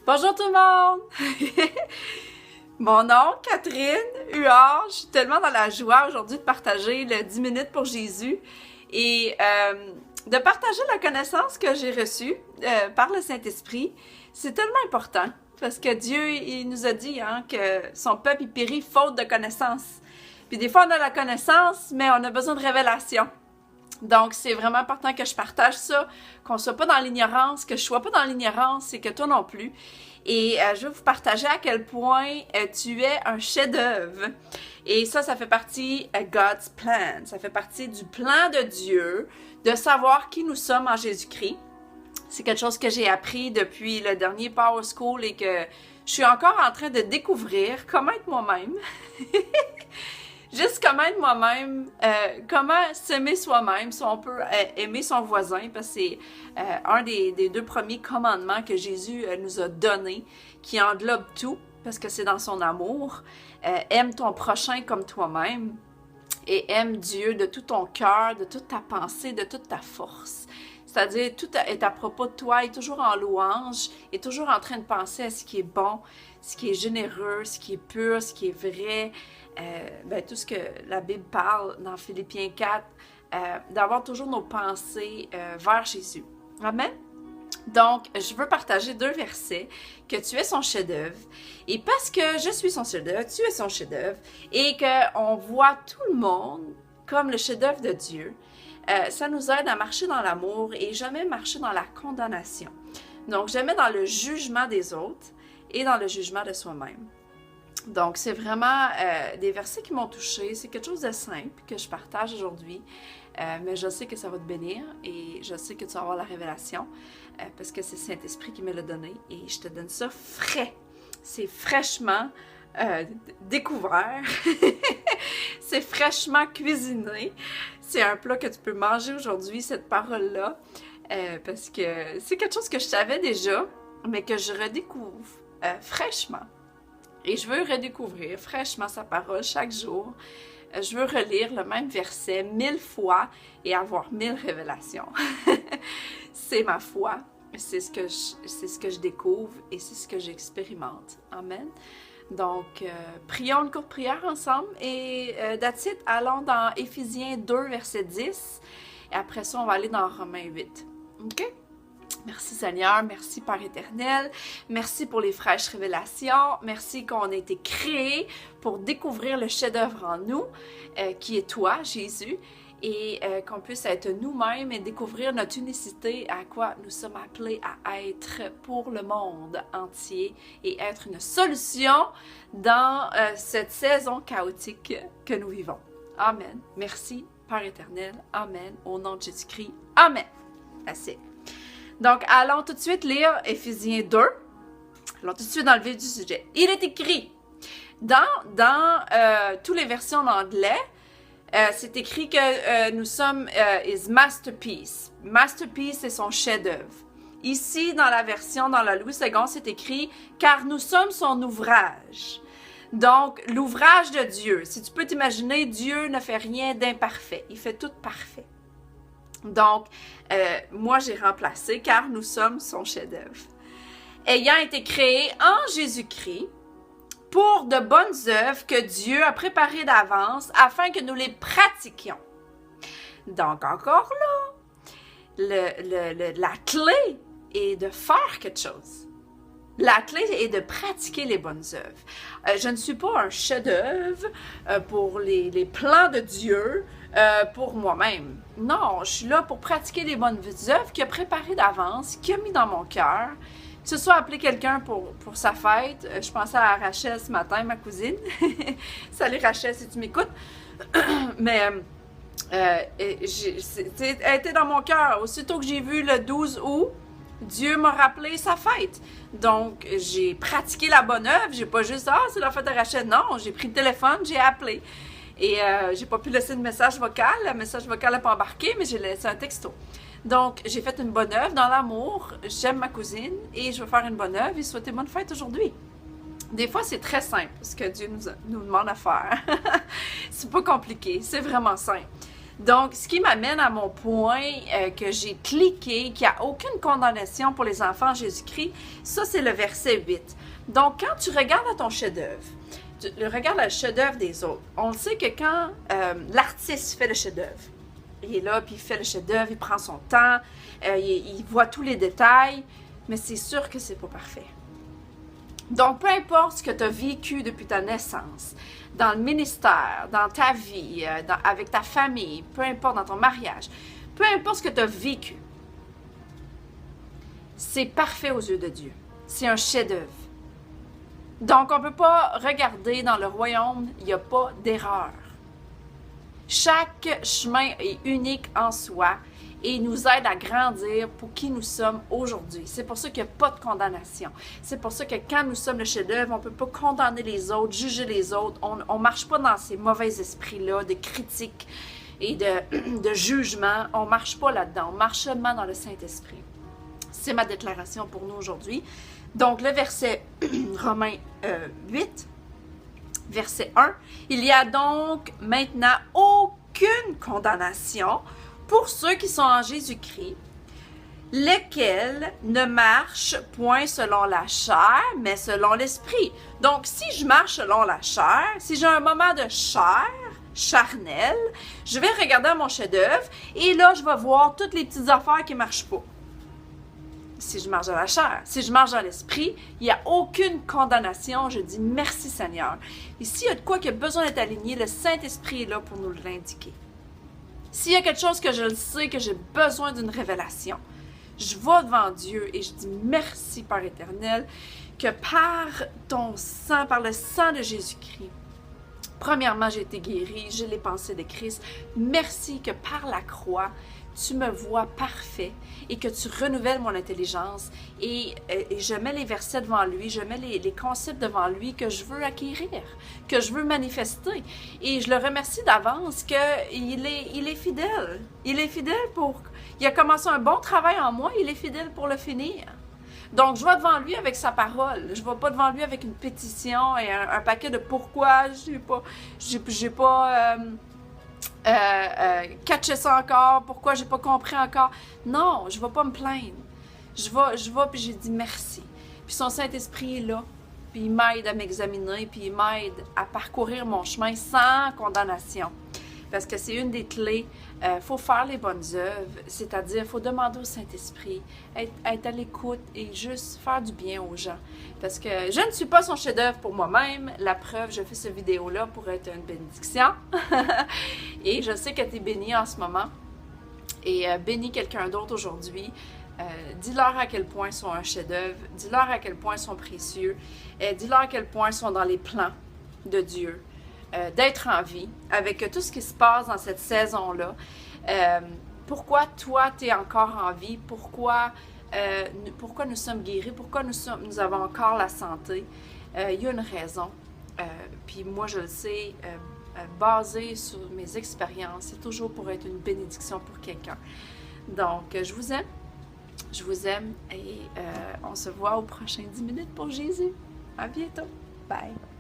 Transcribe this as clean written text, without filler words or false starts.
Bonjour tout le monde! Mon nom, Catherine Huard. Je suis tellement dans la joie aujourd'hui de partager le 10 minutes pour Jésus et de partager la connaissance que j'ai reçue par le Saint-Esprit. C'est tellement important parce que Dieu, il nous a dit que son peuple il périt faute de connaissance. Puis des fois, on a la connaissance, mais on a besoin de révélation. Donc, c'est vraiment important que je partage ça, qu'on ne soit pas dans l'ignorance, que je ne sois pas dans l'ignorance et que toi non plus. Et je vais vous partager à quel point tu es un chef-d'œuvre. Et ça fait partie God's plan. Ça fait partie du plan de Dieu de savoir qui nous sommes en Jésus-Christ. C'est quelque chose que j'ai appris depuis le dernier Power School et que je suis encore en train de découvrir comment être moi-même. Juste comment être moi-même, comment s'aimer soi-même, si on peut aimer son voisin, parce que c'est un des deux premiers commandements que Jésus nous a donnés, qui englobe tout, parce que c'est dans son amour. Aime ton prochain comme toi-même et aime Dieu de tout ton cœur, de toute ta pensée, de toute ta force. C'est-à-dire, tout est à propos de toi, est toujours en louange, est toujours en train de penser à ce qui est bon, ce qui est généreux, ce qui est pur, ce qui est vrai. Tout ce que la Bible parle dans Philippiens 4, d'avoir toujours nos pensées vers Jésus. Amen? Donc, je veux partager 2 versets, que tu es son chef-d'œuvre, et parce que je suis son chef-d'œuvre, tu es son chef-d'œuvre, et qu'on voit tout le monde comme le chef-d'œuvre de Dieu, ça nous aide à marcher dans l'amour et jamais marcher dans la condamnation. Donc, jamais dans le jugement des autres et dans le jugement de soi-même. Donc, c'est vraiment des versets qui m'ont touchée. C'est quelque chose de simple que je partage aujourd'hui, mais je sais que ça va te bénir et je sais que tu vas avoir la révélation parce que c'est le Saint-Esprit qui me l'a donné et je te donne ça frais. C'est fraîchement découvert. C'est fraîchement cuisiné. C'est un plat que tu peux manger aujourd'hui, cette parole-là, parce que c'est quelque chose que je savais déjà, mais que je redécouvre fraîchement. Et je veux redécouvrir fraîchement sa parole chaque jour. Je veux relire le même verset 1000 fois et avoir 1000 révélations. C'est ma foi. C'est ce que je découvre et c'est ce que j'expérimente. Amen. Donc, prions une courte prière ensemble et that's it. Allons dans Éphésiens 2, verset 10. Et après ça, on va aller dans Romains 8. OK? Merci Seigneur, merci Père éternel, merci pour les fraîches révélations, merci qu'on a été créés pour découvrir le chef-d'œuvre en nous, qui est toi, Jésus, et qu'on puisse être nous-mêmes et découvrir notre unicité à quoi nous sommes appelés à être pour le monde entier et être une solution dans cette saison chaotique que nous vivons. Amen. Merci Père éternel. Amen. Au nom de Jésus-Christ. Amen. Assez. Donc, allons tout de suite lire Éphésiens 2. Allons tout de suite dans le vif du sujet. Il est écrit, dans toutes les versions en anglais, c'est écrit que nous sommes his masterpiece. Masterpiece, c'est son chef-d'œuvre. Ici, dans la version, dans la Louis II, c'est écrit, car nous sommes son ouvrage. Donc, l'ouvrage de Dieu. Si tu peux t'imaginer, Dieu ne fait rien d'imparfait. Il fait tout parfait. Donc, moi, j'ai remplacé « car nous sommes son chef-d'œuvre ». Ayant été créés en Jésus-Christ pour de bonnes œuvres que Dieu a préparées d'avance afin que nous les pratiquions. Donc, encore là, la clé est de faire quelque chose. La clé est de pratiquer les bonnes œuvres. Je ne suis pas un chef-d'œuvre pour les plans de Dieu, pour moi-même. Non, je suis là pour pratiquer les bonnes œuvres qu'il a préparées d'avance, qu'il a mis dans mon cœur. Que ce soit appeler quelqu'un pour sa fête. Je pensais à Rachel ce matin, ma cousine. Salut Rachel, si tu m'écoutes. Mais elle était dans mon cœur. Aussitôt que j'ai vu le 12 août, Dieu m'a rappelé sa fête. Donc, j'ai pratiqué la bonne œuvre. J'ai pas juste, c'est la fête de Rachel. Non, j'ai pris le téléphone, j'ai appelé. Et j'ai pas pu laisser de message vocal. Le message vocal n'a pas embarqué, mais j'ai laissé un texto. Donc, j'ai fait une bonne œuvre dans l'amour. J'aime ma cousine et je veux faire une bonne œuvre et souhaiter bonne fête aujourd'hui. Des fois, c'est très simple ce que Dieu nous demande à faire. C'est pas compliqué, c'est vraiment simple. Donc, ce qui m'amène à mon point que j'ai cliqué, qu'il n'y a aucune condamnation pour les enfants en Jésus-Christ, ça c'est le verset 8. Donc, quand tu regardes à ton chef-d'œuvre, tu regardes le chef-d'œuvre des autres, on le sait que quand l'artiste fait le chef-d'œuvre, il est là, puis il fait le chef-d'œuvre, il prend son temps, il voit tous les détails, mais c'est sûr que c'est pas parfait. Donc, peu importe ce que tu as vécu depuis ta naissance, dans le ministère, dans ta vie, avec ta famille, peu importe dans ton mariage, peu importe ce que tu as vécu, c'est parfait aux yeux de Dieu. C'est un chef-d'œuvre. Donc, on ne peut pas regarder dans le royaume, il n'y a pas d'erreur. Chaque chemin est unique en soi et nous aide à grandir pour qui nous sommes aujourd'hui. C'est pour ça qu'il n'y a pas de condamnation. C'est pour ça que quand nous sommes le chef-d'œuvre, on ne peut pas condamner les autres, juger les autres. On ne marche pas dans ces mauvais esprits-là de critique et de jugement. On ne marche pas là-dedans. On marche seulement dans le Saint-Esprit. C'est ma déclaration pour nous aujourd'hui. Donc, le verset Romains 8, verset 1. Il y a donc maintenant aucune condamnation pour ceux qui sont en Jésus-Christ, lesquels ne marchent point selon la chair, mais selon l'esprit. Donc, si je marche selon la chair, si j'ai un moment de chair, charnel, je vais regarder mon chef-d'œuvre et là, je vais voir toutes les petites affaires qui ne marchent pas. Si je marche dans la chair, si je marche dans l'esprit, il n'y a aucune condamnation. Je dis merci Seigneur. Et s'il y a de quoi qui a besoin d'être aligné, le Saint-Esprit est là pour nous l'indiquer. S'il y a quelque chose que je le sais, que j'ai besoin d'une révélation, je vais devant Dieu et je dis merci Père éternel, que par ton sang, par le sang de Jésus-Christ, premièrement, j'ai été guérie, j'ai les pensées de Christ. Merci que par la croix, tu me vois parfait et que tu renouvelles mon intelligence et je mets les versets devant lui, je mets les concepts devant lui que je veux acquérir, que je veux manifester. Et je le remercie d'avance qu'il est fidèle. Il est fidèle il a commencé un bon travail en moi, il est fidèle pour le finir. Donc, je vais devant lui avec sa parole. Je ne vais pas devant lui avec une pétition et un paquet de pourquoi j'ai pas catché ça encore, pourquoi j'ai pas compris encore. Non, je ne vais pas me plaindre. Je vais puis j'ai dit merci. Puis son Saint-Esprit est là, puis il m'aide à m'examiner, puis il m'aide à parcourir mon chemin sans condamnation. Parce que c'est une des clés. Faut faire les bonnes œuvres, c'est-à-dire, il faut demander au Saint-Esprit, être à l'écoute et juste faire du bien aux gens. Parce que je ne suis pas son chef-d'œuvre pour moi-même. La preuve, je fais cette vidéo-là pour être une bénédiction. Et je sais que tu es bénie en ce moment. Et bénis quelqu'un d'autre aujourd'hui. Dis-leur à quel point ils sont un chef-d'œuvre. Dis-leur à quel point ils sont précieux. Dis-leur à quel point ils sont dans les plans de Dieu. D'être en vie, avec tout ce qui se passe dans cette saison-là. Pourquoi toi, tu es encore en vie? Pourquoi nous sommes guéris? Pourquoi nous avons encore la santé? Il y a une raison. Puis moi, je le sais, basé sur mes expériences, c'est toujours pour être une bénédiction pour quelqu'un. Donc, je vous aime et on se voit aux prochaines 10 minutes pour Jésus. À bientôt. Bye.